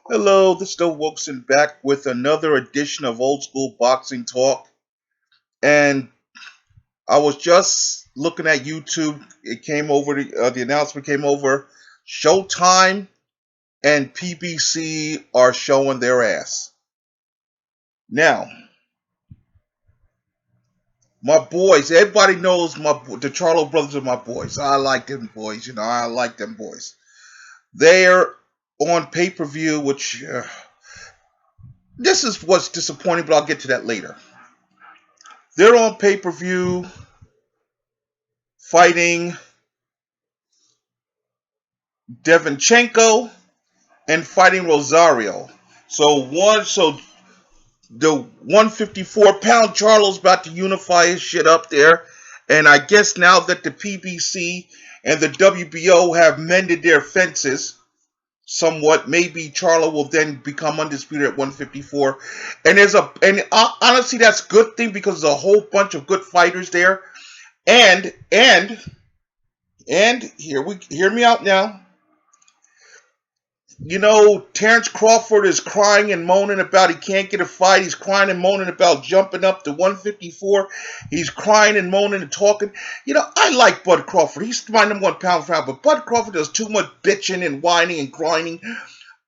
Hello, this is Joe Wilson back with another edition of Old School Boxing Talk. And I was just looking at YouTube. It came over, the announcement came over. Showtime and PBC are showing their ass. Now, my boys, everybody knows the Charlo brothers are my boys. I like them boys, I like them boys. They're on pay-per-view, which this is what's disappointing, but I'll get to that later. They're on pay-per-view fighting Devinchenko and fighting Rosario. So the 154-pound Charlo's about to unify his shit up there. And I guess now that the PBC and the WBO have mended their fences somewhat, maybe Charlo will then become undisputed at 154. Honestly, that's a good thing because there's a whole bunch of good fighters there. And hear me out now. Terence Crawford is crying and moaning about he can't get a fight. He's crying and moaning about jumping up to 154. He's crying and moaning and talking. I like Bud Crawford. He's my number one pound for pound, but Bud Crawford does too much bitching and whining and grinding.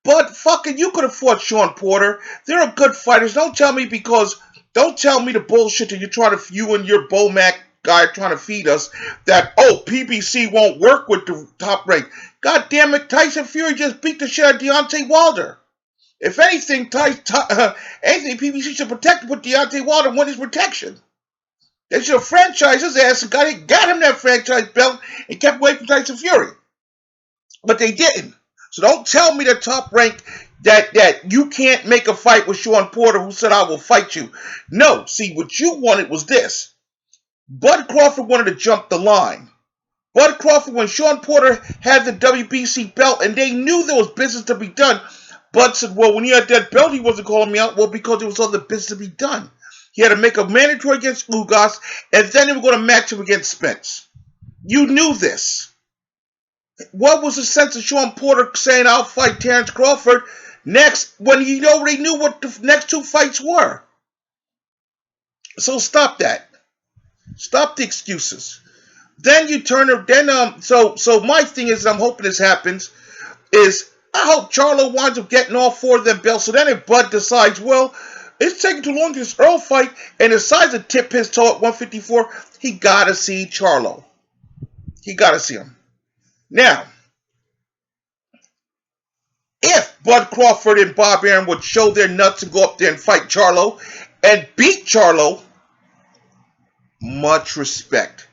But fucking, you could have fought Sean Porter. They're good fighters. Don't tell me the bullshit that you and your Bomac guy trying to feed us that, PBC won't work with the top rank. God damn it, Tyson Fury just beat the shit out of Deontay Wilder. If anything, PBC should protect and put Deontay Wilder and win his protection. They should have franchised his ass and got him that franchise belt and kept away from Tyson Fury. But they didn't. So don't tell me the top rank that you can't make a fight with Sean Porter who said, I will fight you. No, see, what you wanted was this. Bud Crawford wanted to jump the line. Bud Crawford, when Sean Porter had the WBC belt and they knew there was business to be done, Bud said, well, when he had that belt, he wasn't calling me out. Well, because there was other business to be done. He had to make a mandatory against Ugas, and then they were going to match him against Spence. You knew this. What was the sense of Sean Porter saying, I'll fight Terence Crawford next, when he already knew what the next two fights were? So stop that. Stop the excuses. Then you turn it. So my thing is, I'm hoping this happens. Is I hope Charlo winds up getting all four of them belts. So then if Bud decides, well, it's taking too long to this Earl fight, and decides to tip his toe at 154, he gotta see Charlo. He gotta see him. Now, if Bud Crawford and Bob Arum would show their nuts and go up there and fight Charlo and beat Charlo, much respect.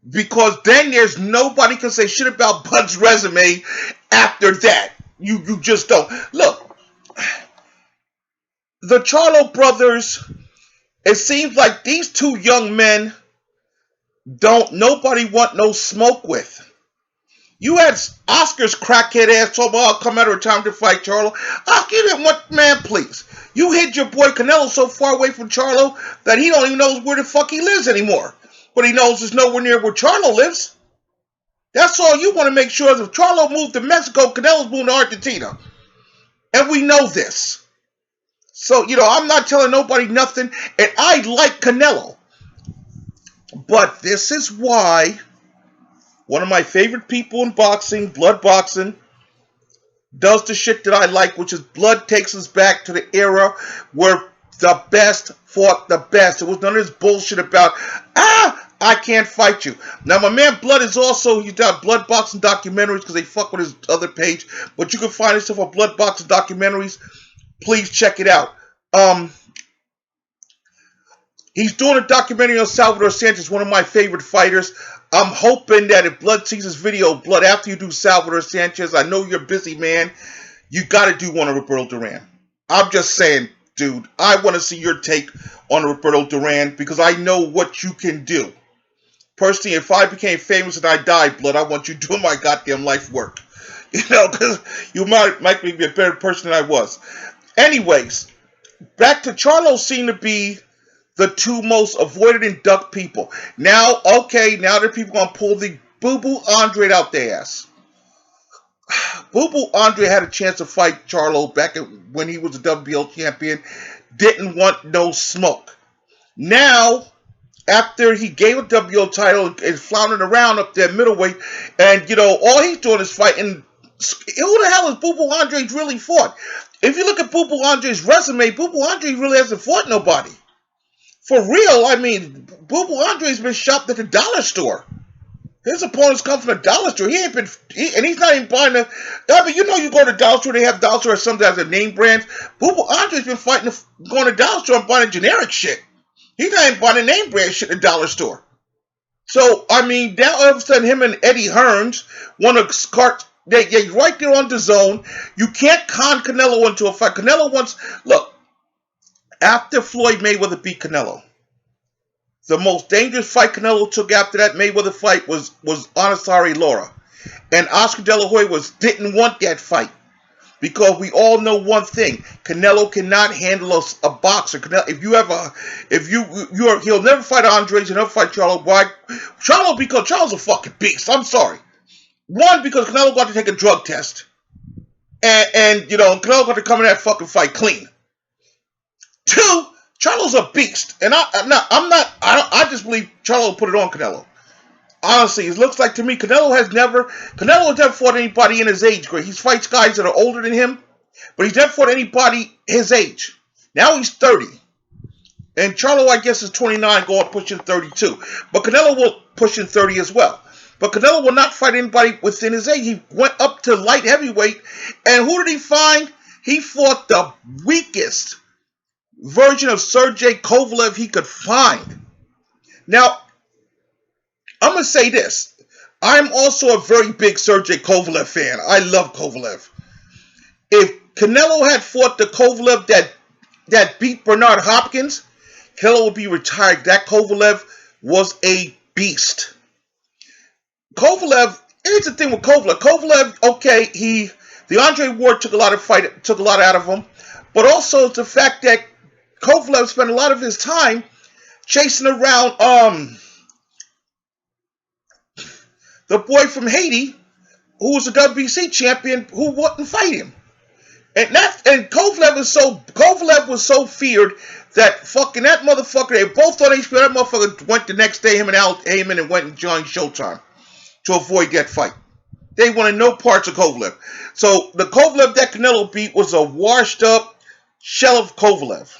Because then there's nobody can say shit about Bud's resume after that. You just don't. Look, the Charlo brothers, it seems like these two young men nobody want no smoke with. You had Oscar's crackhead ass talking about, I'll come out of retirement to fight Charlo. Oscar, you didn't want, man, please. You hid your boy Canelo so far away from Charlo that he don't even know where the fuck he lives anymore. But he knows there's nowhere near where Charlo lives. That's all you want to make sure is if Charlo moved to Mexico, Canelo's moving to Argentina. And we know this. So, I'm not telling nobody nothing. And I like Canelo. But this is why one of my favorite people in boxing, blood boxing, does the shit that I like, which is blood takes us back to the era where the best fought the best. It was none of this bullshit about, I can't fight you. Now, my man Blood is also, he's got blood boxing documentaries because they fuck with his other page. But you can find his stuff on blood boxing documentaries. Please check it out. He's doing a documentary on Salvador Sanchez, one of my favorite fighters. I'm hoping that if Blood sees this video, Blood, after you do Salvador Sanchez, I know you're a busy man, you got to do one of Roberto Duran. I'm just saying, dude, I want to see your take on Roberto Duran because I know what you can do. Personally, if I became famous and I died, Blood, I want you doing my goddamn life work. Because you might make me be a better person than I was. Anyways, back to Charlo seemed to be the two most avoided and ducked people. Now there are people going to pull the boo-boo Andre out their ass. Boo Boo Andre had a chance to fight Charlo back when he was the WBO champion. Didn't want no smoke. Now, after he gave a WBO title and floundering around up there middleweight, and all he's doing is fighting. Who the hell is Boo Boo Andre's really fought? If you look at Boo Boo Andre's resume, Boo Boo Andre really hasn't fought nobody. For real, I mean, Boo Boo Andre's been shopped at the dollar store. His opponents come from the dollar store. He ain't been, and he's not even buying the. I mean, you go to the dollar store, they have dollar store or something that has a name brand. Boo Boo Andre's been fighting, going to the dollar store and buying generic shit. He's not even buying the name brand shit at the dollar store. So, I mean, now all of a sudden, him and Eddie Hearns want to cart. They're right there on the zone. You can't con Canelo into a fight. Canelo wants. Look, after Floyd Mayweather beat Canelo, the most dangerous fight Canelo took after that Mayweather fight was Anasari Lara. And Oscar De La Hoya didn't want that fight. Because we all know one thing. Canelo cannot handle a boxer. He'll never fight Andres, he'll never fight Charlo. Why? Charlo, because Charlo's a fucking beast. I'm sorry. One, because Canelo got to take a drug test. And Canelo got to come in that fucking fight clean. Two, Charlo's a beast. And I just believe Charlo put it on Canelo. Honestly, it looks like to me Canelo has never fought anybody in his age grade. He fights guys that are older than him, but he's never fought anybody his age. Now he's 30. And Charlo, I guess, is 29, going pushing 32. But Canelo will push in 30 as well. But Canelo will not fight anybody within his age. He went up to light heavyweight. And who did he find? He fought the weakest version of Sergey Kovalev he could find. Now, I'm going to say this. I'm also a very big Sergey Kovalev fan. I love Kovalev. If Canelo had fought the Kovalev that beat Bernard Hopkins, Canelo would be retired. That Kovalev was a beast. Kovalev, here's the thing with Kovalev. Kovalev, okay, the Andre Ward took a lot out of him, but also it's the fact that Kovalev spent a lot of his time chasing around the boy from Haiti, who was a WBC champion, who wouldn't fight him. And Kovalev was so feared that fucking that motherfucker, they both on HBO, that motherfucker went the next day, him and Al Heyman, and went and joined Showtime to avoid that fight. They wanted no parts of Kovalev. So the Kovalev that Canelo beat was a washed up shell of Kovalev.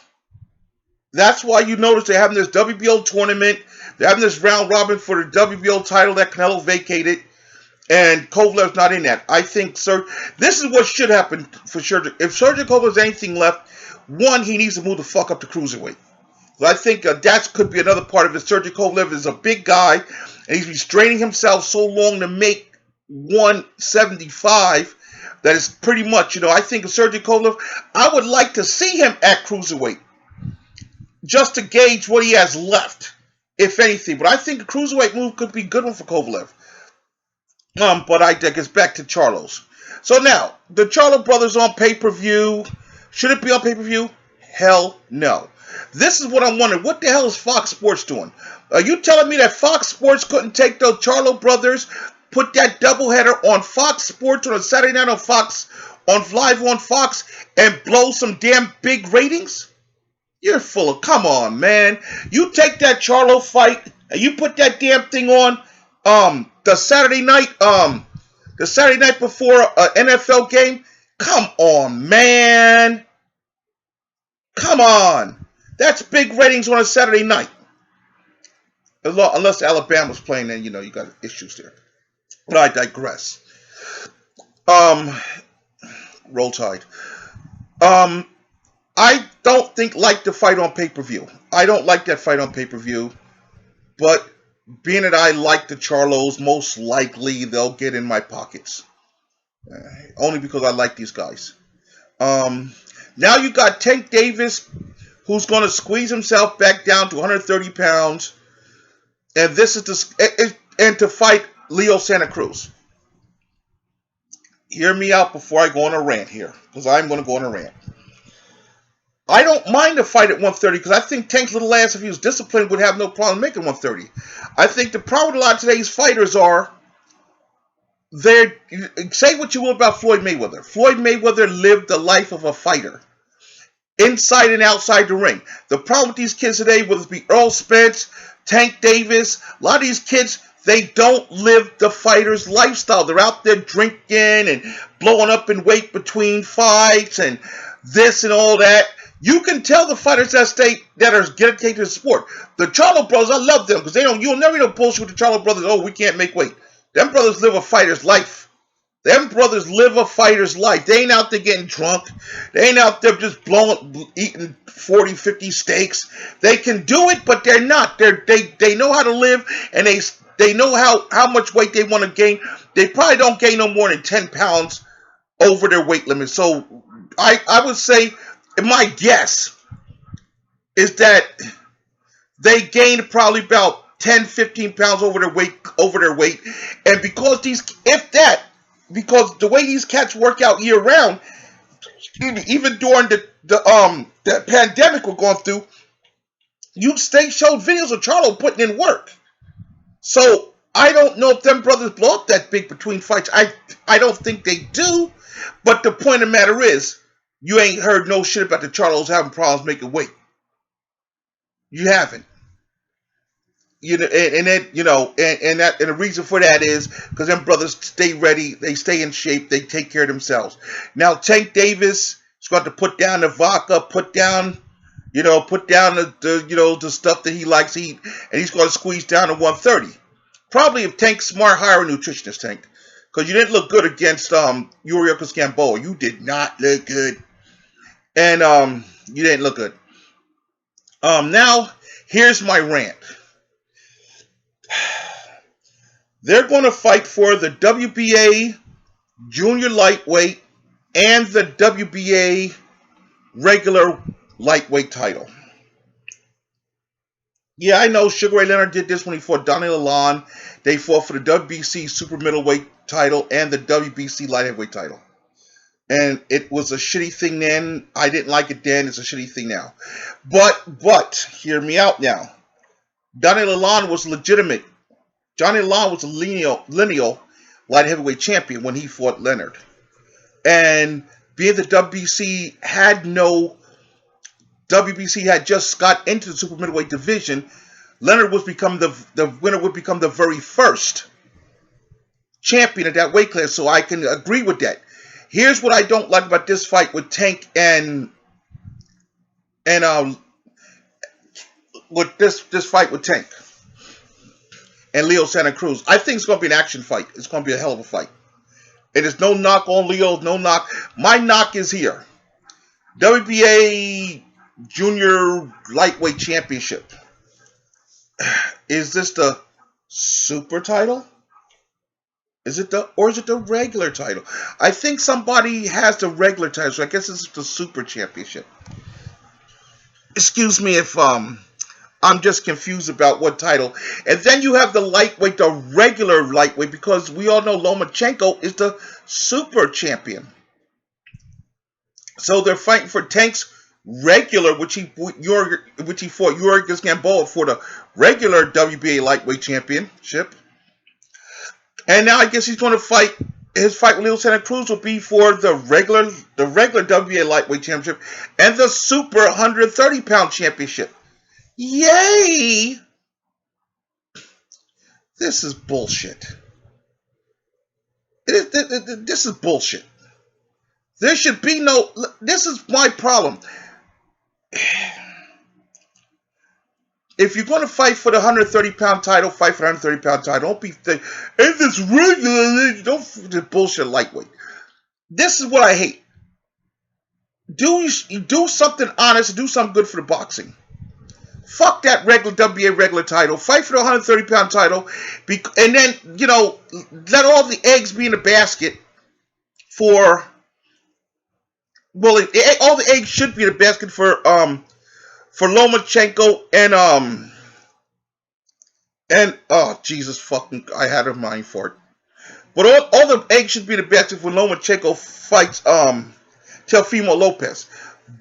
That's why you notice they're having this WBO tournament. They're having this round robin for the WBO title that Canelo vacated. And Kovalev's not in that. I think, this is what should happen for Sergey. If Sergey Kovalev has anything left, one, he needs to move the fuck up to cruiserweight. I think that could be another part of it. Sergey Kovalev is a big guy, and he's restraining himself so long to make 175 that is pretty much, I think Sergey Kovalev, I would like to see him at cruiserweight just to gauge what he has left, if anything. But I think a cruiserweight move could be a good one for Kovalev. But I guess back to Charlo's. So now, the Charlo brothers on pay-per-view. Should it be on pay-per-view? Hell no. This is what I'm wondering. What the hell is Fox Sports doing? Are you telling me that Fox Sports couldn't take those Charlo brothers, put that doubleheader on Fox Sports on a Saturday night live on Fox, and blow some damn big ratings? You're full of, come on, man. You take that Charlo fight and you put that damn thing on the Saturday night before an NFL game. Come on, man. Come on. That's big ratings on a Saturday night. Unless Alabama's playing, then you got issues there. But I digress. Roll Tide. I don't like the fight on pay-per-view. I don't like that fight on pay-per-view. But being that I like the Charlos, most likely they'll get in my pockets. Only because I like these guys. Now you got Tank Davis, who's going to squeeze himself back down to 130 pounds. And this is to fight Leo Santa Cruz. Hear me out before I go on a rant here, because I'm going to go on a rant. I don't mind a fight at 130 because I think Tank's little ass, if he was disciplined, would have no problem making 130. I think the problem with a lot of today's fighters are They're, say what you will about Floyd Mayweather. Floyd Mayweather lived the life of a fighter, inside and outside the ring. The problem with these kids today, whether it be Earl Spence, Tank Davis, a lot of these kids, they don't live the fighter's lifestyle. They're out there drinking and blowing up in weight between fights and this and all that. You can tell the fighters that are dedicated to the sport. The Charlo brothers, I love them because you'll never know bullshit with the Charlo brothers. Oh, we can't make weight. Them brothers live a fighter's life. Them brothers live a fighter's life. They ain't out there getting drunk. They ain't out there just eating 40, 50 steaks. They can do it, but they're not. They know how to live, and they know how much weight they want to gain. They probably don't gain no more than 10 pounds over their weight limit. So I would say, my guess is that they gained probably about 10, 15 pounds over their weight. And because because the way these cats work out year round, even during the pandemic we're going through, they showed videos of Charlo putting in work. So I don't know if them brothers blow up that big between fights. I don't think they do. But the point of the matter is, you ain't heard no shit about the Charlos having problems making weight. You haven't. And the reason for that is because them brothers stay ready, they stay in shape, they take care of themselves. Now Tank Davis is going to put down the vodka, put down the stuff that he likes to eat, and he's going to squeeze down to 130. Probably if Tank's smart, hire a nutritionist, Tank, because you didn't look good against Yuri Gamboa. You did not look good, and you didn't look good. Now here's my rant. They're going to fight for the WBA junior lightweight and the WBA regular lightweight title. Yeah, I know Sugar Ray Leonard did this when he fought Donnie Lalonde. They fought for the WBC super middleweight title and the WBC light heavyweight title. And it was a shitty thing then. I didn't like it then. It's a shitty thing now. But hear me out now. Donnie Lalonde was legitimate. Johnny Lalonde was a lineal light heavyweight champion when he fought Leonard. And being the WBC had just got into the super middleweight division, Leonard was the winner would become the very first champion of that weight class. So I can agree with that. Here's what I don't like about this fight with Tank and with this fight with Tank and Leo Santa Cruz. I think it's going to be an action fight. It's going to be a hell of a fight. It is no knock on Leo, no knock. My knock is here. WBA Junior Lightweight Championship. Is this the super title? Is it the regular title? I think somebody has the regular title, so I guess this is the super championship. Excuse me if I'm just confused about what title. And then you have the lightweight, the regular lightweight, because we all know Lomachenko is the super champion. So they're fighting for Tank's regular, which he fought Yuri Gamboa for the regular WBA lightweight championship. And now I guess he's going to fight. His fight with Leo Santa Cruz will be for the regular WBA lightweight championship and the super 130-pound championship. Yay! This is bullshit. This is bullshit. There should be no... This is my problem. If you're going to fight for the 130-pound title, fight for the 130-pound title. Don't be... If it's regular, don't bullshit lightweight. This is what I hate. Do something honest and do something good for the boxing. Fuck that regular WBA regular title. Fight for the 130-pound title. And then, let all the eggs be in the basket for... Well, all the eggs should be in the basket for Lomachenko and oh, Jesus fucking... I had a mind for it. But all the eggs should be in the basket for Lomachenko fights Teofimo Lopez.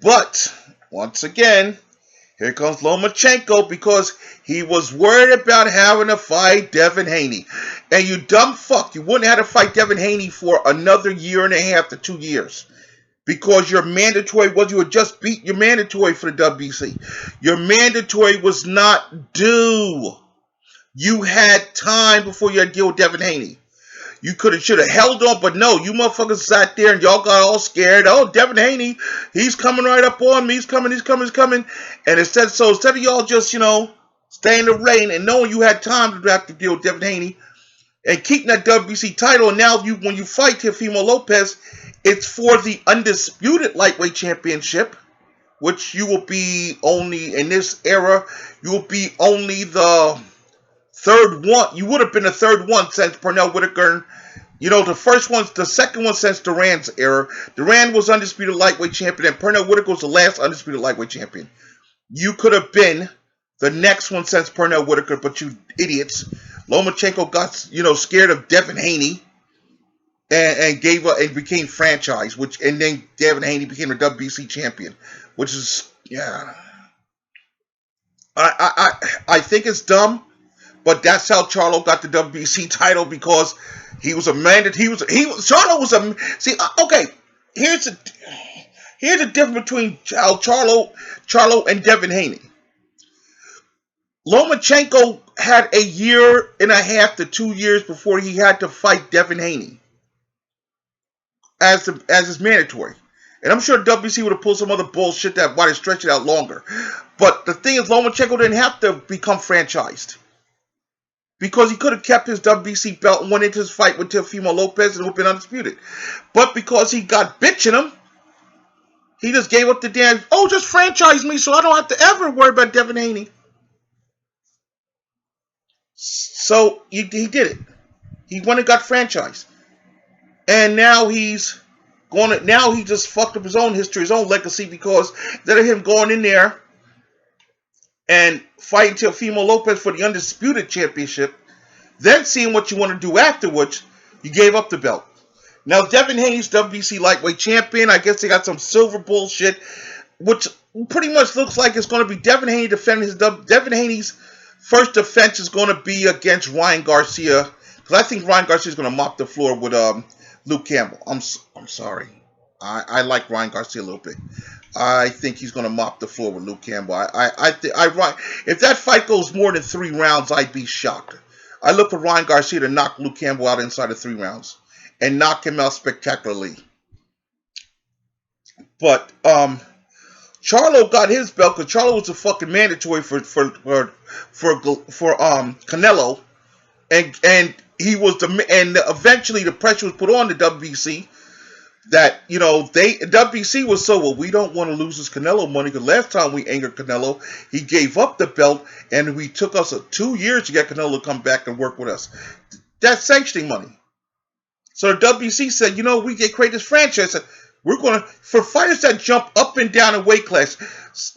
But, once again... Here comes Lomachenko because he was worried about having to fight Devin Haney. And you dumb fuck, you wouldn't have to fight Devin Haney for another year and a half to 2 years. Because your mandatory was, you had just beat your mandatory for the WBC. Your mandatory was not due. You had time before you had to deal with Devin Haney. You should have held on, but no, you motherfuckers sat there and y'all got all scared. Oh, Devin Haney, he's coming right up on me. He's coming. And instead of y'all just, staying in the rain and knowing you had time to have to deal with Devin Haney and keeping that WBC title, and now when you fight Teofimo Lopez, it's for the undisputed lightweight championship, which you will be only, in this era, you will be only the third one. You would have been the third one since Pernell Whitaker. The second one since Duran's era. Duran was undisputed lightweight champion, and Pernell Whitaker was the last undisputed lightweight champion. You could have been the next one since Pernell Whitaker, but you idiots. Lomachenko got, scared of Devin Haney and gave up and became franchise, and then Devin Haney became the WBC champion, which is, I think it's dumb. But that's how Charlo got the WBC title, because he was a man that Charlo was a, see, okay, here's the difference between Charlo and Devin Haney. Lomachenko had a year and a half to 2 years before he had to fight Devin Haney as his mandatory. And I'm sure WBC would have pulled some other bullshit that might have stretched it out longer. But the thing is, Lomachenko didn't have to become franchised, because he could have kept his WBC belt and went into his fight with Teofimo Lopez and would have been undisputed. But because he got bitch in him, he just gave up the damn, just franchise me so I don't have to ever worry about Devin Haney. So he did it. He went and got franchised. And now he just fucked up his own history, his own legacy, because instead of him going in there and fighting Teofimo Lopez for the undisputed championship, then seeing what you want to do afterwards, you gave up the belt. Now, Devin Haney's WBC lightweight champion. I guess they got some silver bullshit, which pretty much looks like it's going to be Devin Haney defending Devin Haney's first defense is going to be against Ryan Garcia, because I think Ryan Garcia is going to mop the floor with Luke Campbell. I'm sorry. I like Ryan Garcia a little bit. I think he's going to mop the floor with Luke Campbell. If that fight goes more than 3 rounds, I'd be shocked. I look for Ryan Garcia to knock Luke Campbell out inside of 3 rounds and knock him out spectacularly. But Charlo got his belt because Charlo was a fucking mandatory for Canelo, and he was eventually the pressure was put on the WBC. That, WBC was we don't want to lose this Canelo money, because last time we angered Canelo, he gave up the belt, and we took us 2 years to get Canelo to come back and work with us. That's sanctioning money. So the WBC said, we get create this franchise. We're going to, for fighters that jump up and down in weight class.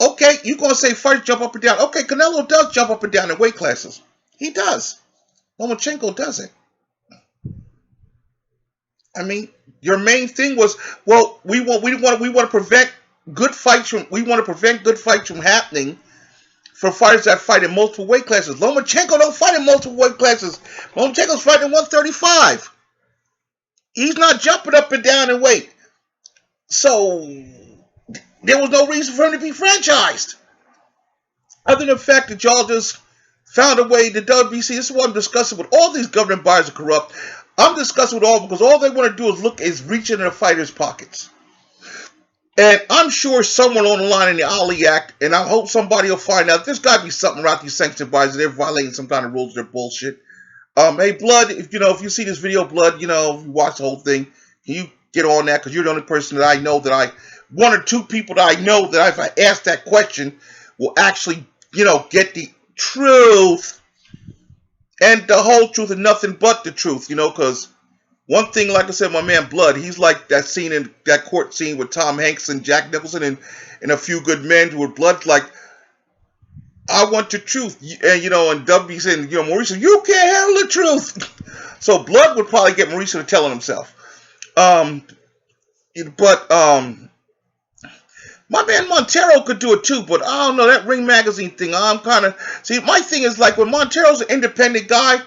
Okay, you're going to say fighters jump up and down. Okay, Canelo does jump up and down in weight classes. He does. Lomachenko doesn't. I mean, your main thing was, we want to prevent good fights from happening for fighters that fight in multiple weight classes. Lomachenko don't fight in multiple weight classes. Lomachenko's fighting 135. He's not jumping up and down in weight. So there was no reason for him to be franchised, other than the fact that y'all just found a way. The WBC, this is what I'm discussing with all these governing bodies are corrupt. I'm discussing with all because all they want to do is reach into the fighters' pockets. And I'm sure someone on the line in the Ali Act, and I hope somebody will find out, there's got to be something about these sanctioned bodies. They're violating some kind of rules. They're bullshit. Hey, Blood, if you see this video, Blood, if you watch the whole thing, can you get on that? Because you're the only person that I know one or two people that I know that if I ask that question will actually, get the truth. And the whole truth and nothing but the truth, because one thing, like I said, my man Blood, he's like that scene in that court scene with Tom Hanks and Jack Nicholson and A Few Good Men, where Blood's like, I want the truth. And, and WBC and, Mauricio, you can't handle the truth. So Blood would probably get Mauricio to tell him himself. But My man Montero could do it too, but I don't know, that Ring Magazine thing. I'm kind of see. My thing is like when Montero's an independent guy,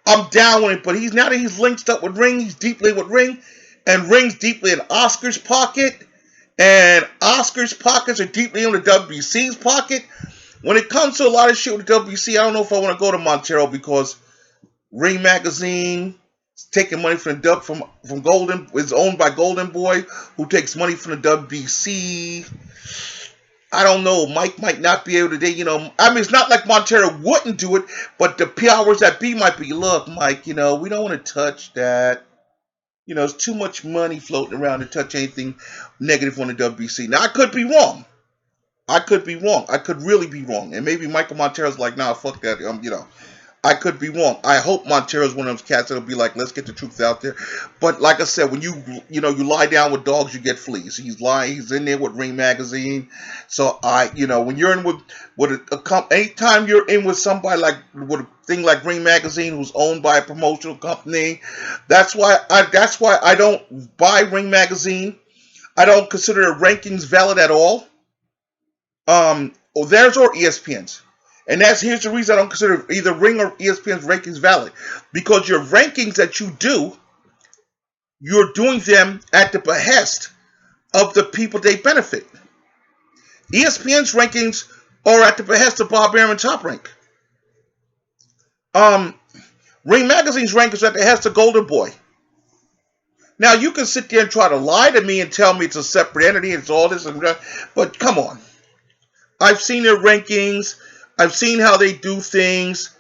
I'm down with it. But now that he's linked up with Ring, he's deeply with Ring, and Ring's deeply in Oscar's pocket, and Oscar's pockets are deeply in the WBC's pocket. When it comes to a lot of shit with the WBC, I don't know if I want to go to Montero because Ring Magazine is taking money from the from Golden, is owned by Golden Boy, who takes money from the WBC. I don't know. Mike might not be able to, I mean, it's not like Montero wouldn't do it, but the powers that be might be, look, Mike, we don't want to touch that. There's too much money floating around to touch anything negative on the WBC. Now, I could be wrong. I could really be wrong. And maybe Michael Montero's like, nah, fuck that. I could be wrong. I hope Montero's one of those cats that'll be like, let's get the truth out there. But like I said, when you lie down with dogs, you get fleas. He's in there with Ring Magazine. So when you're in with anytime you're in with somebody like with a thing like Ring Magazine, who's owned by a promotional company, that's why I don't buy Ring Magazine. I don't consider the rankings valid at all. Theirs or ESPN's. And here's the reason I don't consider either Ring or ESPN's rankings valid. Because your rankings that you do, you're doing them at the behest of the people they benefit. ESPN's rankings are at the behest of Bob Arum and Top Rank. Ring Magazine's rankings are at the behest of Golden Boy. Now, you can sit there and try to lie to me and tell me it's a separate entity, it's all this and that, but come on. I've seen their rankings. I've seen how they do things.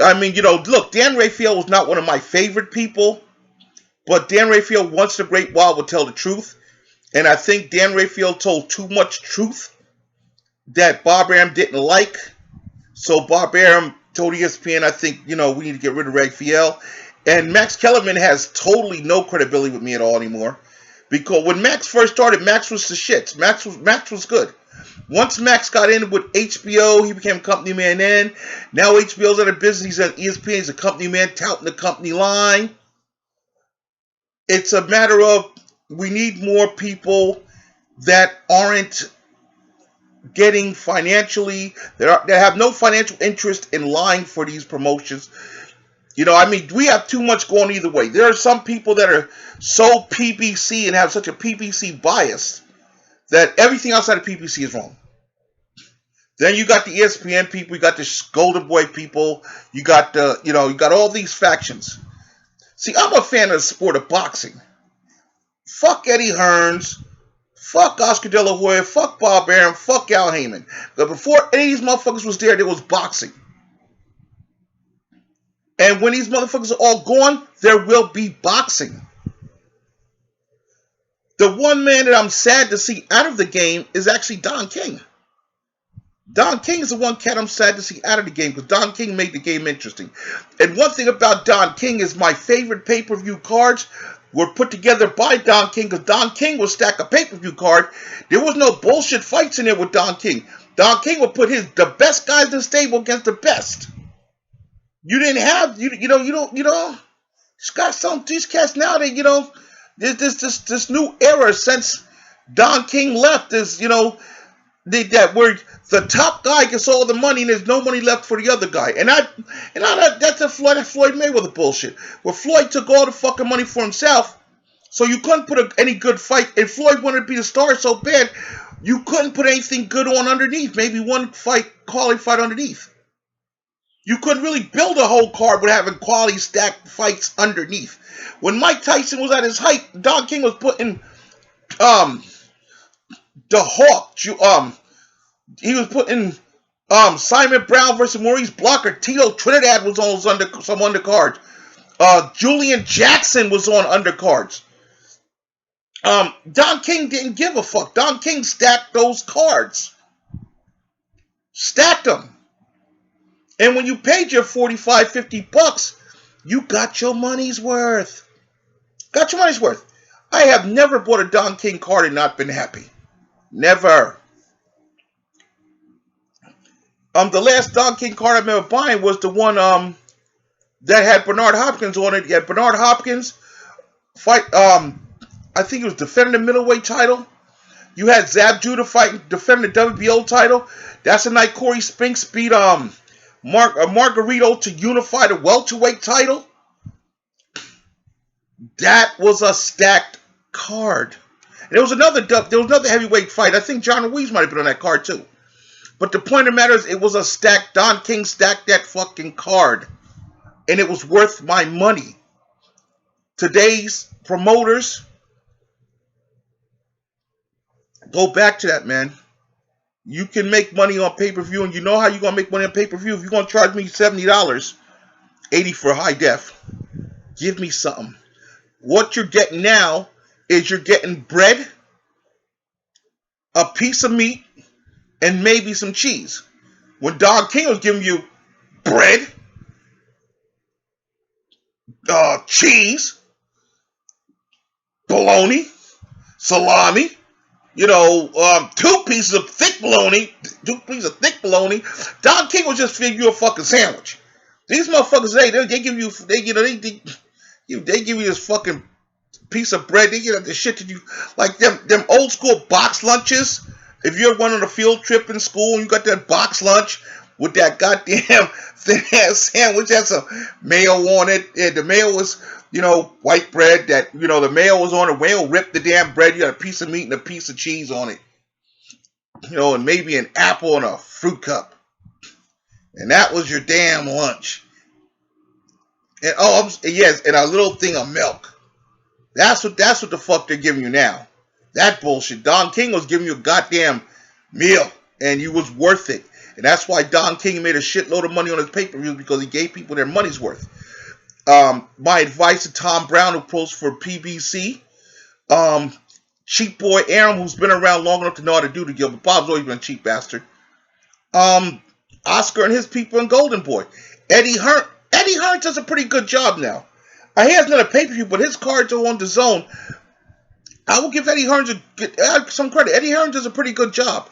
I mean, look, Dan Raphael was not one of my favorite people, but Dan Raphael, once in a great while, would tell the truth. And I think Dan Raphael told too much truth that Bob Arum didn't like. So Bob Arum told ESPN, I think, we need to get rid of Raphael. And Max Kellerman has totally no credibility with me at all anymore. Because when Max first started, Max was the shits. Max was good. Once Max got in with HBO, he became a company man then. Now HBO's out of business. He's on ESPN. He's a company man touting the company line. It's a matter of we need more people that aren't getting financially, that have no financial interest in lying for these promotions. We have too much going either way. There are some people that are so PBC and have such a PBC bias that everything outside of PBC is wrong. Then you got the ESPN people, you got the Golden Boy people, you got you got all these factions. See, I'm a fan of the sport of boxing. Fuck Eddie Hearns, fuck Oscar De La Hoya, fuck Bob Arum, fuck Al Heyman. But before any of these motherfuckers was there was boxing. And when these motherfuckers are all gone, there will be boxing. The one man that I'm sad to see out of the game is actually Don King. Don King is the one cat I'm sad to see out of the game because Don King made the game interesting. And one thing about Don King is my favorite pay-per-view cards were put together by Don King because Don King would stack a pay-per-view card. There was no bullshit fights in there with Don King. Don King would put the best guys in the stable against the best. You didn't have, it's got some, these cats now, there's this new era since Don King left is, that where the top guy gets all the money and there's no money left for the other guy. And that's a Floyd Mayweather bullshit. Where Floyd took all the fucking money for himself, so you couldn't put any good fight. And Floyd wanted to be the star so bad, you couldn't put anything good on underneath. Maybe one quality fight underneath. You couldn't really build a whole card with having quality stacked fights underneath. When Mike Tyson was at his height, Don King was putting the Hawk. He was putting Simon Brown versus Maurice Blocker. Tito Trinidad was on some undercards. Julian Jackson was on undercards. Don King didn't give a fuck. Don King stacked those cards. Stacked them. And when you paid your $45, $50, you got your money's worth. Got your money's worth. I have never bought a Don King card and not been happy. Never. The last Don King card I remember buying was the one that had Bernard Hopkins on it. You had Bernard Hopkins fight. I think he was defending the middleweight title. You had Zab Judah defending the WBO title. That's the night Corey Spinks beat Margarito to unify the welterweight title. That was a stacked card. And there was another heavyweight fight. I think John Ruiz might have been on that card too. But the point of the matter is, it was a stacked. Don King stacked that fucking card, and it was worth my money. Today's promoters, go back to that, man. You can make money on pay-per-view, and you know how you're going to make money on pay-per-view. If you're going to charge me $70, $80 for high def, give me something. What you're getting now is you're getting bread, a piece of meat, and maybe some cheese. When Don King was giving you bread, cheese, bologna, salami, 2 pieces of thick bologna, Don King was just feeding you a fucking sandwich. These motherfuckers, they give you, they give you this fucking piece of bread. They give the shit that you, like them old school box lunches. If you're going on a field trip in school and you got that box lunch with that goddamn thin ass sandwich, has some mayo on it, and the mayo was, white bread, that, the mayo was on it, mayo ripped the damn bread, you got a piece of meat and a piece of cheese on it, and maybe an apple and a fruit cup. And that was your damn lunch. And and a little thing of milk. That's what the fuck they're giving you now. That bullshit. Don King was giving you a goddamn meal, and you was worth it. And that's why Don King made a shitload of money on his pay-per-views, because he gave people their money's worth. My advice to Tom Brown, who pulls for PBC, Cheap Boy Aaron, who's been around long enough to know how to do the deal, but Bob's always been a cheap bastard. Oscar and his people in Golden Boy. Eddie Hearn does a pretty good job now. He hasn't done a pay-per-view, but his cards are on the zone. I will give Eddie Hearn some credit. Eddie Hearn does a pretty good job.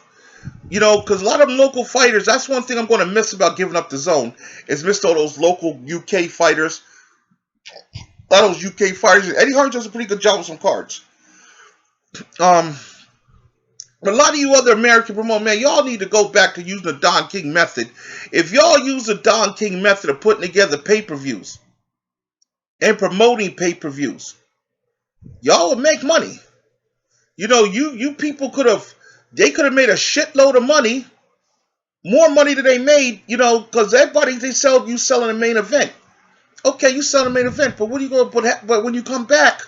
Because a lot of them local fighters, that's one thing I'm going to miss about giving up the zone, is miss all those local UK fighters. A lot of those UK fighters. Eddie Hearn does a pretty good job with some cards. But a lot of you other American promoters, man, y'all need to go back to using the Don King method. If y'all use the Don King method of putting together pay-per-views and promoting pay-per-views, y'all would make money. You people could have made a shitload of money, more money than they made, because everybody, you selling a main event. Okay, you selling a main event, but what are you going to put? But when you come back,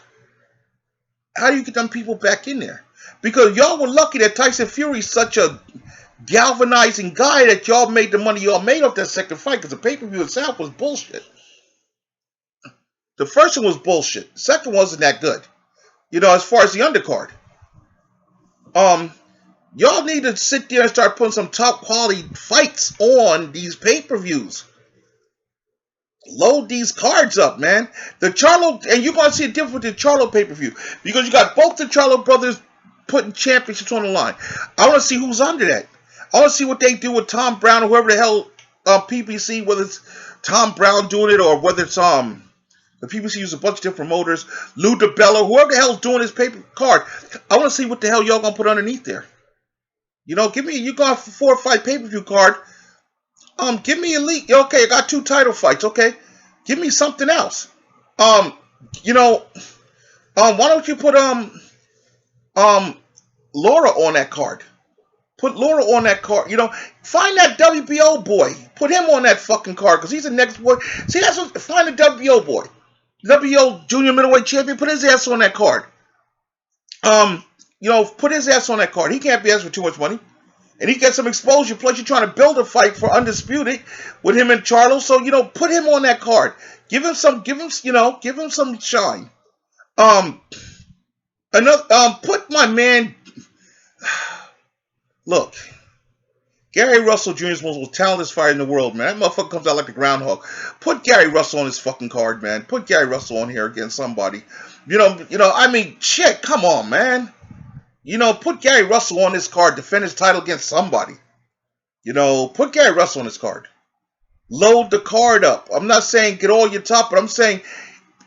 how do you get them people back in there? Because y'all were lucky that Tyson Fury's such a galvanizing guy that y'all made the money y'all made off that second fight, because the pay-per-view itself was bullshit. The first one was bullshit. The second one wasn't that good. As far as the undercard. Y'all need to sit there and start putting some top quality fights on these pay-per-views. Load these cards up, man. The Charlo, and you're going to see a difference with the Charlo pay-per-view, because you got both the Charlo brothers putting championships on the line. I want to see who's under that. I want to see what they do with Tom Brown or whoever the hell PBC, whether it's Tom Brown doing it or whether it's the PBC uses a bunch of different promoters, Lou DiBello, whoever the hell's doing this paper card. I want to see what the hell y'all gonna put underneath there. Give me, you got 4 or 5 pay-per-view card. Give me elite. Okay, I got 2 title fights. Okay, give me something else. Why don't you put Laura on that card? Put Laura on that card. Find that WBO boy. Put him on that fucking card, because he's the next boy. See, that's what. Find the WBO boy. WBO junior middleweight champion. Put his ass on that card. Put his ass on that card. He can't be asked for too much money, and he gets some exposure. Plus, you're trying to build a fight for Undisputed with him and Charlo. So put him on that card. Give him some shine. Put my man. Look, Gary Russell Jr. is one of the most talented fighters in the world, man. That motherfucker comes out like the groundhog. Put Gary Russell on his fucking card, man. Put Gary Russell on here against somebody. Shit, come on, man. Put Gary Russell on this card, defend his title against somebody. Put Gary Russell on this card. Load the card up. I'm not saying get all your top, but I'm saying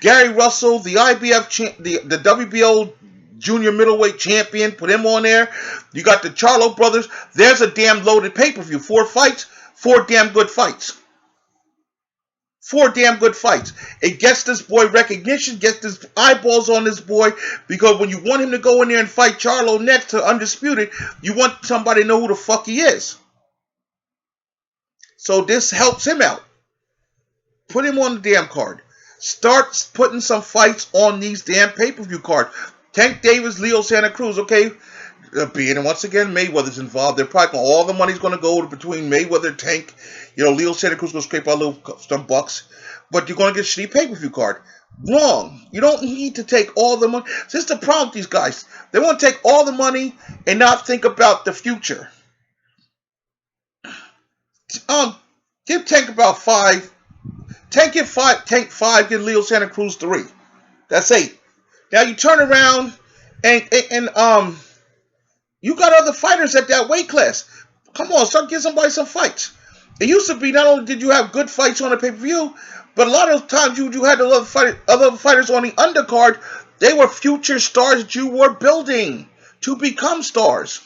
Gary Russell, the IBF champ, the WBO junior middleweight champion. Put him on there. You got the Charlo brothers. There's a damn loaded pay-per-view. 4 fights, 4 damn good fights. 4 damn good fights. It gets this boy recognition, gets this eyeballs on this boy, because when you want him to go in there and fight Charlo next to Undisputed, you want somebody to know who the fuck he is. So this helps him out. Put him on the damn card. Start putting some fights on these damn pay-per-view cards. Tank Davis, Leo Santa Cruz, okay? And once again, Mayweather's involved. They're probably all the money's going to go between Mayweather, Tank. Leo Santa Cruz going to scrape out some bucks. But you're going to get a shitty pay-per-view card. Wrong. You don't need to take all the money. This is the problem with these guys. They want to take all the money and not think about the future. Give Tank about 5. Tank 5, give Leo Santa Cruz 3. That's 8. Now you turn around and you got other fighters at that weight class. Come on, start giving somebody some fights. It used to be not only did you have good fights on the pay-per-view, but a lot of times you had the other fighters on the undercard. They were future stars that you were building to become stars.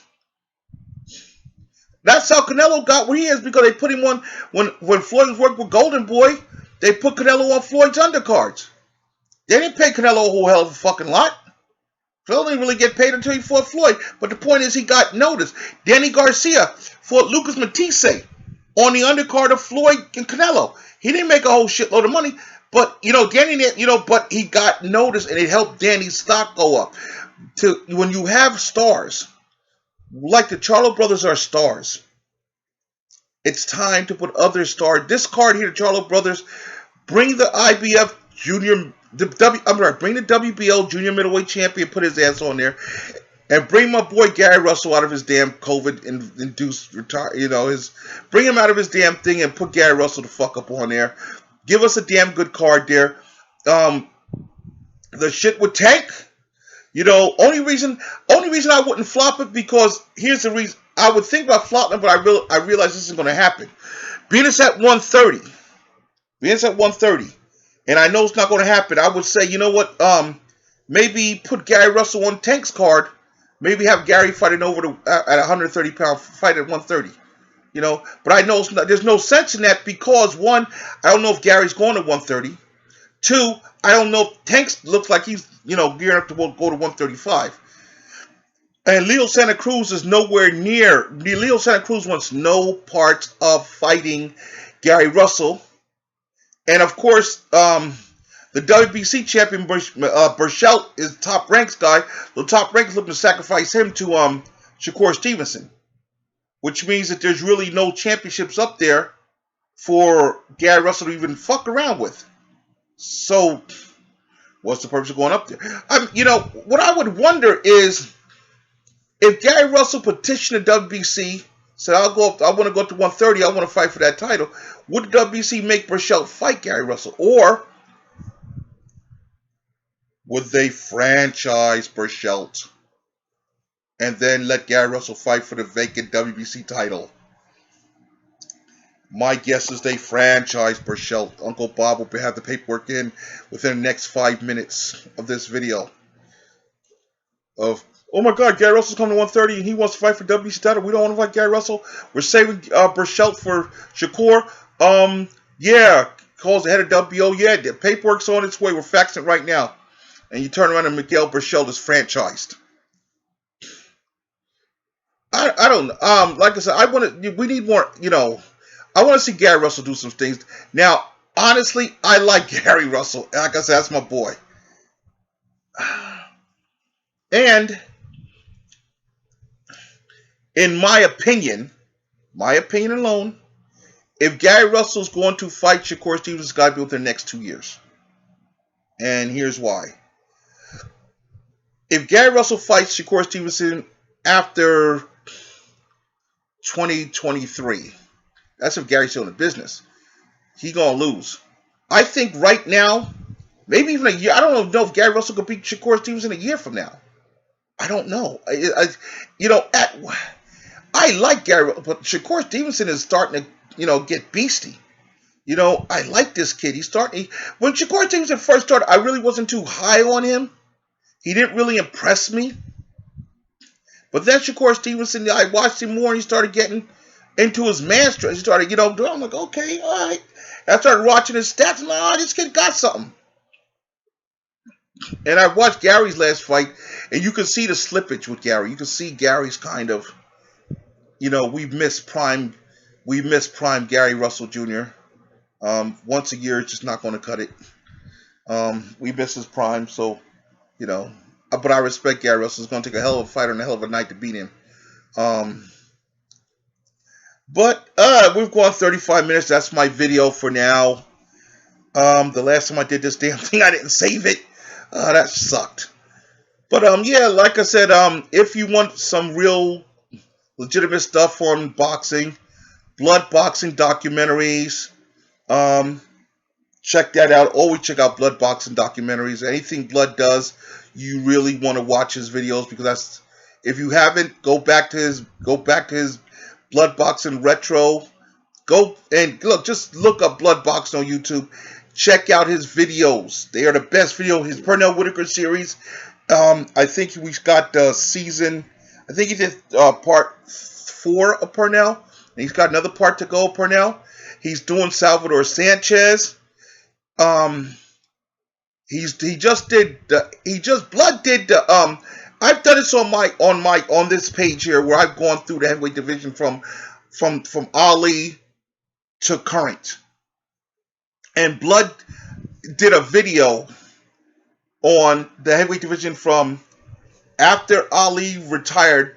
That's how Canelo got where he is, because they put him on, when Floyd was working with Golden Boy, they put Canelo on Floyd's undercards. They didn't pay Canelo a whole hell of a fucking lot. Canelo didn't really get paid until he fought Floyd. But the point is, he got noticed. Danny Garcia fought Lucas Matisse on the undercard of Floyd and Canelo. He didn't make a whole shitload of money, but but he got noticed, and it helped Danny's stock go up. When you have stars, like the Charlo brothers are stars, it's time to put other stars. This card here, the Charlo brothers, bring the IBF junior, bring the WBO junior middleweight champion, put his ass on there, and bring my boy Gary Russell out of his damn COVID-induced bring him out of his damn thing and put Gary Russell the fuck up on there. Give us a damn good card there. The shit with Tank, only reason I wouldn't flop it, because here's the reason. I would think about flopping, but I realize this isn't going to happen. Being it's at 130, and I know it's not going to happen, I would say, you know what, maybe put Gary Russell on Tank's card, maybe have Gary fighting over at 130 pound fight at 130, but I know there's no sense in that, because one, I don't know if Gary's going to 130, 2, I don't know if Tank looks like he's, gearing up to go to 135. And Leo Santa Cruz is nowhere near. Leo Santa Cruz wants no parts of fighting Gary Russell. And of course, the WBC champion Burchelt is top ranks guy. The top ranks looking to sacrifice him to Shakur Stevenson, which means that there's really no championships up there for Gary Russell to even fuck around with. So, what's the purpose of going up there? What I would wonder is, if Gary Russell petitioned the WBC, said, I want to go up to 130, I want to fight for that title, would the WBC make Burchelt fight Gary Russell? Or would they franchise Burchelt and then let Gary Russell fight for the vacant WBC title? My guess is they franchise Burchelt. Uncle Bob will have the paperwork in within the next 5 minutes of this video. Oh my God, Gary Russell's coming to 130 and he wants to fight for WBC title. We don't want to fight Gary Russell. We're saving Burchelt for Shakur. Yeah, calls the head of WBO. Yeah, the paperwork's on its way. We're faxing it right now. And you turn around and Miguel Burchelt is franchised. I don't know. Like I said, we need more, I want to see Gary Russell do some things. Now, honestly, I like Gary Russell. Like I said, that's my boy. And in my opinion alone, if Gary Russell's going to fight Shakur Stevenson, it's got to be within the next 2 years. And here's why. If Gary Russell fights Shakur Stevenson after 2023, that's if Gary's still in the business, he's going to lose. I think right now, maybe even a year, I don't know if Gary Russell could beat Shakur Stevenson a year from now. I don't know. I like Gary, but Shakur Stevenson is starting to, get beastie. I like this kid. When Shakur Stevenson first started, I really wasn't too high on him. He didn't really impress me. But then Shakur Stevenson, I watched him more and he started getting into his man stretch. He started, doing, I'm like, okay, all right. I started watching his stats. I'm like, oh, this kid got something. And I watched Gary's last fight, and you can see the slippage with Gary. You can see Gary's kind of, we've missed prime Gary Russell Jr. Once a year, it's just not going to cut it. We miss his prime, so, but I respect Gary Russell. It's going to take a hell of a fighter and a hell of a night to beat him. But we've gone 35 minutes. That's my video for now. The last time I did this damn thing, I didn't save it. That sucked. But yeah, like I said, if you want some real legitimate stuff on boxing, blood boxing documentaries, check that out. Always check out blood boxing documentaries. Anything Blood does, you really want to watch his videos, because if you haven't, go back to his blood boxing retro. Go and just look up blood boxing on YouTube. Check out his videos. They are the best video. His Pernell Whitaker series. I think we got season. I think he did part 4 of Pernell. And he's got another part to go of Pernell. He's doing Salvador Sanchez. Blood did the I've done this on this page here, where I've gone through the heavyweight division from Ali to current. And Blood did a video on the heavyweight division from after Ali retired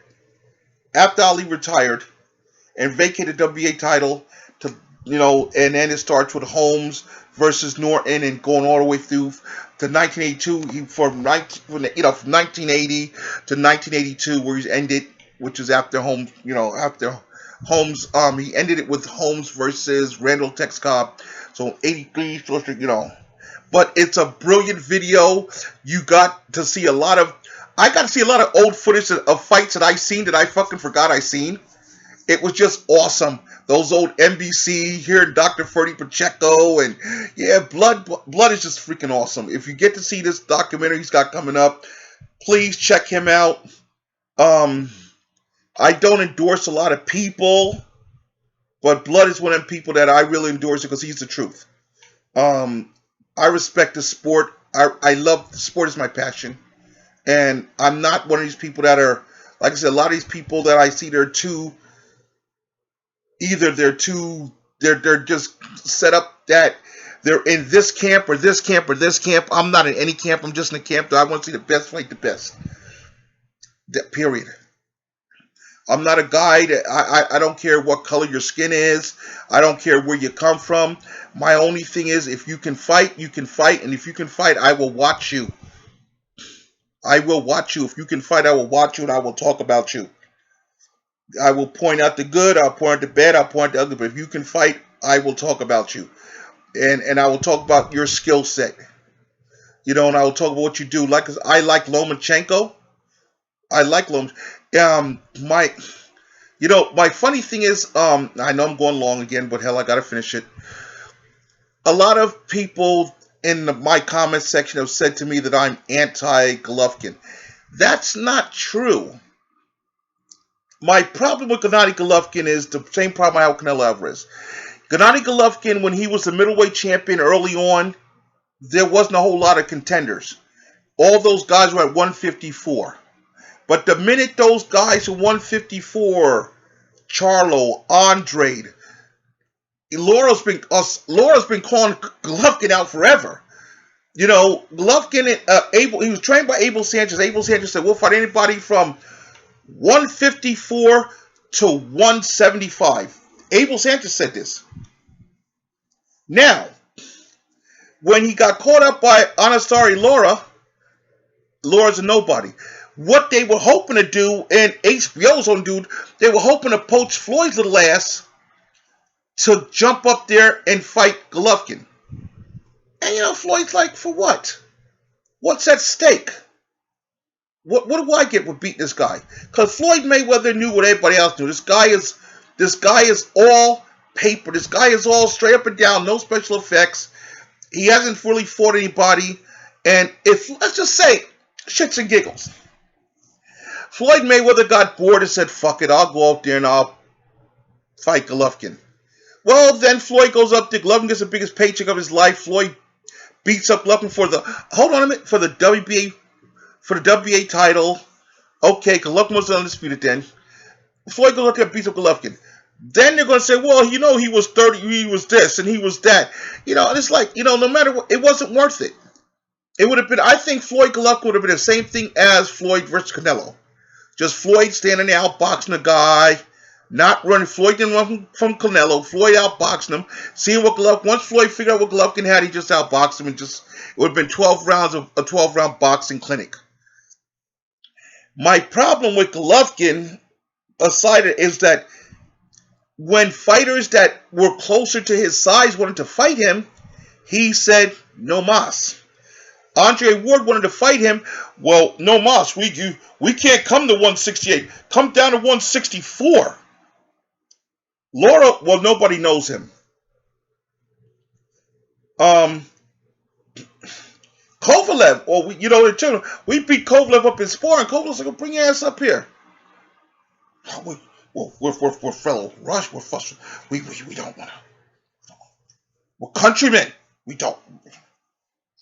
and vacated the WBA title to, and then it starts with Holmes versus Norton and going all the way through to 1982. From 1980 to 1982, where he's ended, which is after Holmes, after Holmes, he ended it with Holmes versus Randall Tex Cobb. So 83, but it's a brilliant video. You got to see I got to see a lot of old footage of fights that I seen that I fucking forgot I seen. It was just awesome. Those old NBC, hearing Dr. Ferdy Pacheco, and yeah, Blood is just freaking awesome. If you get to see this documentary he's got coming up, please check him out. I don't endorse a lot of people, but Blood is one of them people that I really endorse because he's the truth. I respect the sport. I love the sport, is my passion. And I'm not one of these people that are, like I said, a lot of these people that I see, they're just set up that they're in this camp or this camp or this camp. I'm not in any camp. I'm just in a camp that I want to see the best fight the best. That period. I'm not a guy that I don't care what color your skin is. I don't care where you come from. My only thing is, if you can fight, you can fight. And if you can fight, I will watch you. I will watch you. If you can fight, I will watch you, and I will talk about you. I will point out the good. I'll point out the bad. I'll point out the ugly. But if you can fight, I will talk about you. And I will talk about your skill set. And I will talk about what you do. I like Lomachenko. I like Lomachenko. My funny thing is, I know I'm going long again, but hell, I gotta finish it. A lot of people in my comment section have said to me that I'm anti-Golovkin. That's not true. My problem with Gennady Golovkin is the same problem I have with Canelo Alvarez. Gennady Golovkin, when he was the middleweight champion early on, there wasn't a whole lot of contenders. All those guys were at 154. But the minute those guys at 154, Charlo, Andrade, Laura's been calling Golovkin out forever. Golovkin, he was trained by Abel Sanchez. Abel Sanchez said, we'll fight anybody from 154 to 175. Abel Sanchez said this. Now, when he got caught up by Anasari Laura's a nobody. What they were hoping to do, and HBO's own dude, they were hoping to poach Floyd's little ass to jump up there and fight Golovkin. And Floyd's like, for what? What's at stake? What do I get with beating this guy? Because Floyd Mayweather knew what everybody else knew. This guy is all paper. This guy is all straight up and down, no special effects. He hasn't really fought anybody. And let's just say, Shits and giggles. Floyd Mayweather got bored and said, fuck it, I'll go out there and I'll fight Golovkin. Well, then Floyd goes up there. Golovkin gets the biggest paycheck of his life. Floyd beats up Golovkin for the, hold on a minute, for the WBA title. Okay, Golovkin was undisputed then. Floyd goes up there and beats up Golovkin. Then they're going to say, well, you know, he was 30, he was this, and he was that. You know, and it's like, you know, no matter what, it wasn't worth it. It would have been, I think Floyd Golovkin would have been the same thing as Floyd versus Canelo. Just Floyd standing there outboxing a guy, not running. Floyd didn't run from Canelo. Floyd outboxing him, seeing what Golovkin, once Floyd figured out what Golovkin had, he just outboxed him, and just, it would have been 12 rounds of a 12-round boxing clinic. My problem with Golovkin, aside, is that when fighters that were closer to his size wanted to fight him, he said, no mas. Andre Ward wanted to fight him. Well, no mas. We can't come to 168. Come down to 164. Laura, well, nobody knows him. Kovalev, or you know, we beat Kovalev up in sparring. Kovalev's like, bring your ass up here. We're fellow Rush. We're frustrated. We don't want to. We're countrymen. We don't.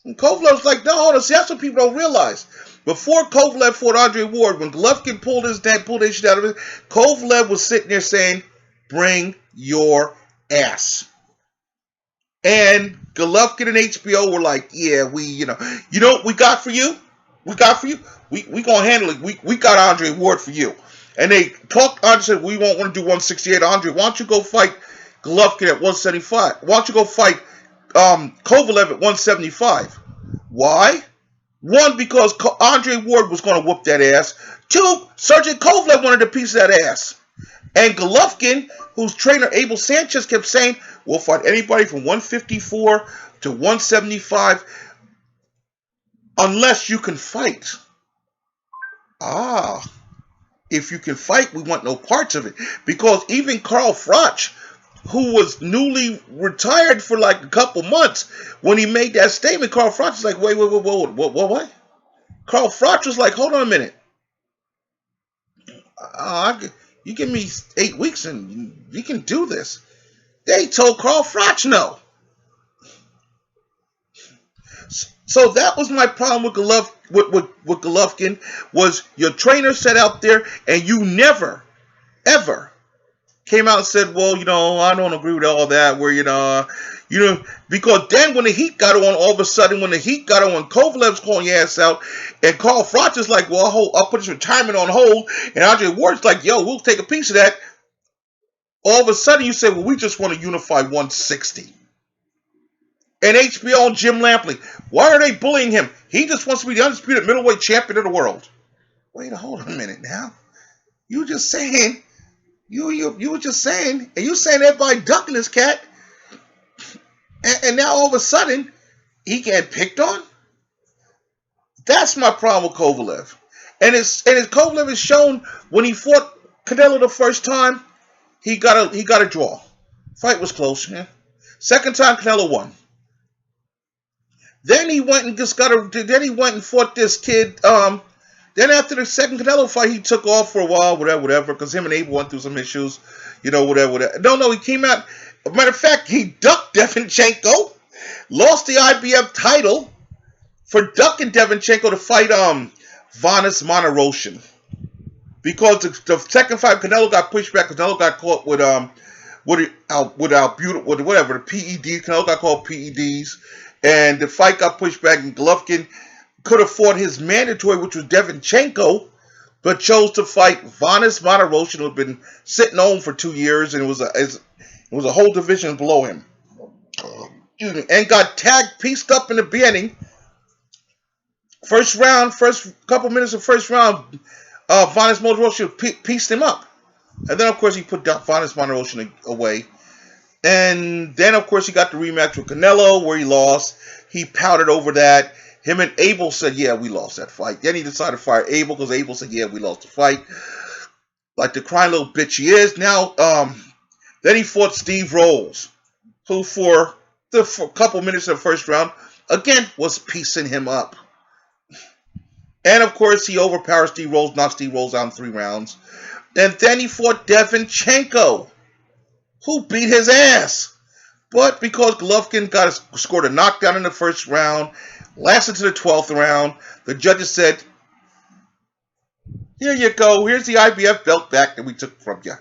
And Kovalev's like, no, hold on. See, that's what people don't realize. Before Kovalev fought Andre Ward, when Golovkin pulled his shit out of it, Kovalev was sitting there saying, bring your ass. And Golovkin and HBO were like, yeah, you know what we got for you? We gonna handle it. We got Andre Ward for you. And they talked, Andre said, we won't want to do 168. Andre, why don't you go fight Golovkin at 175? Why don't you go fight Kovalev at 175? Why? One, because Andre Ward was going to whoop that ass. Two, Sergeant Kovalev wanted a piece of that ass. And Golovkin, whose trainer Abel Sanchez kept saying, we'll fight anybody from 154 to 175 unless you can fight. If you can fight, we want no parts of it. Because even Carl Froch, who was newly retired for like a couple months, when he made that statement, Carl Froch was like, wait, what? Carl Froch was like, hold on a minute. You give me 8 weeks and you can do this. They told Carl Froch no. So that was my problem with Golovkin, was your trainer sat out there and you never, ever came out and said, well, you know, I don't agree with all that, where, you know, because then when the heat got on, all of a sudden, when Kovalev's calling your ass out, and Carl Froch is like, well, I'll put his retirement on hold, and Andre Ward's like, yo, we'll take a piece of that. All of a sudden, you say, well, we just want to unify 160. And HBO and Jim Lampley, why are they bullying him? He just wants to be the undisputed middleweight champion of the world. Wait, hold on a minute now. You were just saying, and you saying everybody ducking this cat, and now all of a sudden, he getting picked on? That's my problem with Kovalev. And Kovalev is shown when he fought Canelo the first time, he got a draw. Fight was close, man. Second time, Canelo won. Then he went and fought this kid. Then after the second Canelo fight, he took off for a while, whatever, because him and Abel went through some issues, whatever. No, he came out. Matter of fact, he ducked Devinchenko, lost the IBF title for ducking Devinchenko to fight Vanes Monterosyan. Because the second fight, Canelo got pushed back. Canelo got caught with the PEDs. Canelo got caught PEDs. And the fight got pushed back, and Golovkin could have fought his mandatory, which was Devinchenko, but chose to fight Vanes Monterosyan, who had been sitting home for 2 years, and it was a whole division below him. And got pieced up in the beginning. First couple minutes of first round, Vanes Monterosyan pieced him up. And then, of course, he put Vanes Monterosyan away. And then, of course, he got the rematch with Canelo, where he lost. He pouted over that. Him and Abel said, yeah, we lost that fight. Then he decided to fire Abel, because Abel said, yeah, we lost the fight. Like the crying little bitch he is. Now, then he fought Steve Rolls, who for a couple minutes of the first round, again, was piecing him up. And of course, he overpowers Steve Rolls, knocks Steve Rolls out in 3 rounds. And then he fought Devinchenko, who beat his ass. But because Golovkin scored a knockdown in the first round, lasted to the 12th round, the judges said, here you go, here's the IBF belt back that we took from you.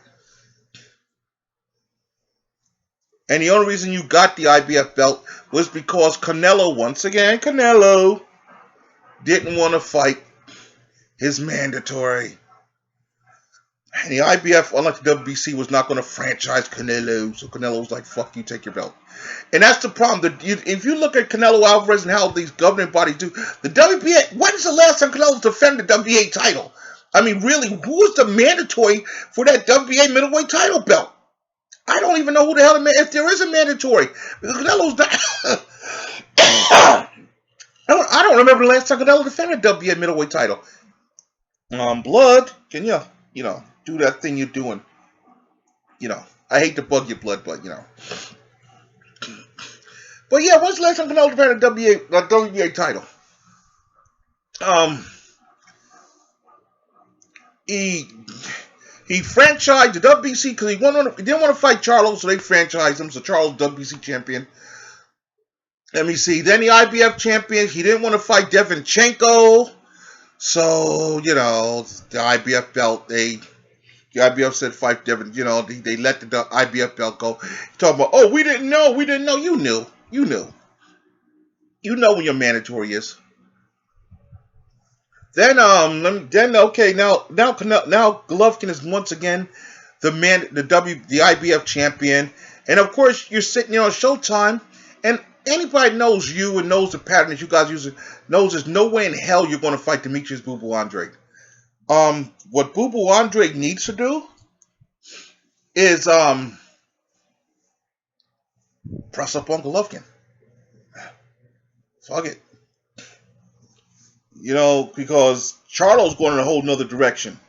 And the only reason you got the IBF belt was because Canelo, once again, Canelo, didn't want to fight his mandatory. And the IBF, unlike the WBC, was not going to franchise Canelo. So Canelo was like, fuck you, take your belt. And that's the problem. If you look at Canelo Alvarez and how these governing bodies do, the WBA, when's the last time Canelo defended the WBA title? I mean, really, who was the mandatory for that WBA middleweight title belt? I don't even know who the hell, if there is a mandatory. Because Canelo's not. I don't remember the last time Canelo defended the WBA middleweight title. Blood, can you do that thing you're doing? I hate to bug your Blood, but But yeah, when's the last time Canelo defended the WBA title? He franchised the WBC because he didn't want to fight Charlo, so they franchised him. So Charlo's WBC champion. Let me see. Then the IBF champion. He didn't want to fight Devinchenko. So, the IBF belt, the IBF said fight Devin, they let the IBF belt go. Talking about, oh, we didn't know. You knew. You know when your mandatory is. Then okay, now Golovkin is once again the IBF champion, and of course you're sitting on Showtime, and anybody knows you and knows the pattern that you guys use, knows there's no way in hell you're going to fight Demetrius Boo Boo Andre. What Boo Boo Andre needs to do is press up on Golovkin. Fuck it. Because Charlo's going in a whole nother direction.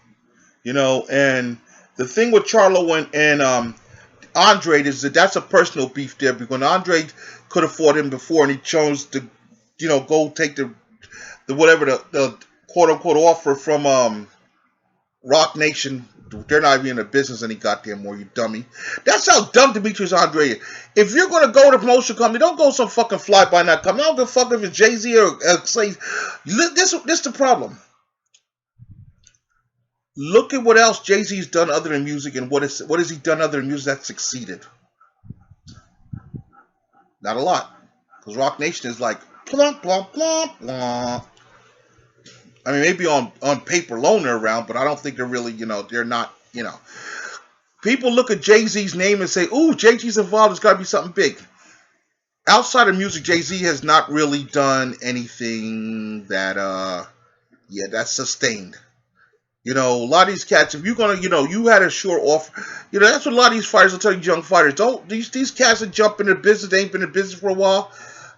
And the thing with Charlo and Andre is that's a personal beef there, because Andre could have fought him before and he chose to, go take the whatever the quote unquote offer from Rock Nation. They're not even in the business any goddamn more, you dummy. That's how dumb Demetrius Andre is. If you're going to go to a promotion company, don't go some fucking fly-by-night company. I don't give a fuck if it's Jay-Z or Slay. This is the problem. Look at what else Jay-Z's done other than music, and what has he done other than music that succeeded? Not a lot. Because Rock Nation is like, plump, plump, plump, plump. I mean, maybe on paper alone they're around, but I don't think they're really, they're not, People look at Jay-Z's name and say, ooh, Jay-Z's involved, it's got to be something big. Outside of music, Jay-Z has not really done anything that, that's sustained. A lot of these cats, if you're going to, you had a sure offer, that's what a lot of these fighters will tell you, young fighters. These cats that jump into business, they ain't been in business for a while,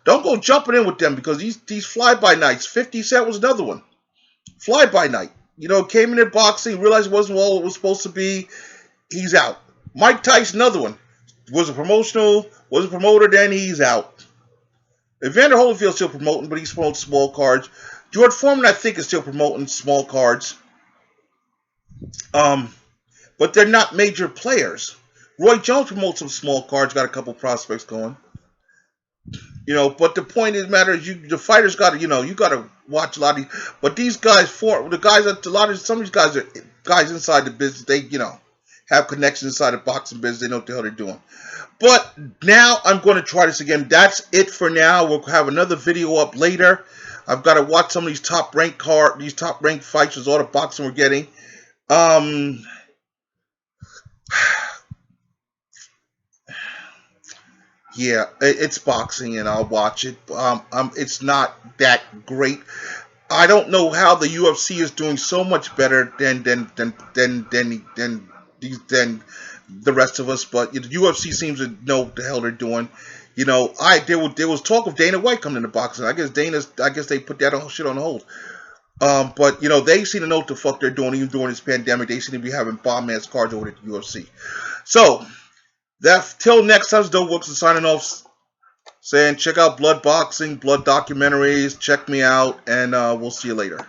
don't go jumping in with them, because these fly-by-nights, 50 Cent was another one. Fly-by-night. Came in boxing, realized it wasn't all it was supposed to be. He's out. Mike Tyson, another one. Was a promoter, then he's out. Evander Holyfield's still promoting, but he's promoting small cards. George Foreman, I think, is still promoting small cards. But they're not major players. Roy Jones promotes some small cards, got a couple prospects going. But the point is, the fighters got to, you got to watch a lot of these. But these guys, some of these guys are guys inside the business. They, have connections inside the boxing business. They know what the hell they're doing. But now I'm going to try this again. That's it for now. We'll have another video up later. I've got to watch some of these top ranked fights with all the boxing we're getting. Yeah, it's boxing, and I'll watch it. It's not that great. I don't know how the UFC is doing so much better than the rest of us, but the UFC seems to know what the hell they're doing. There was talk of Dana White coming into boxing. I guess they put that shit on hold. But they seem to know what the fuck they're doing, even during this pandemic. They seem to be having bomb-ass cards over at the UFC. So. Till next time, Doe Wilson signing off, saying check out Blood Boxing, Blood documentaries, check me out, and we'll see you later.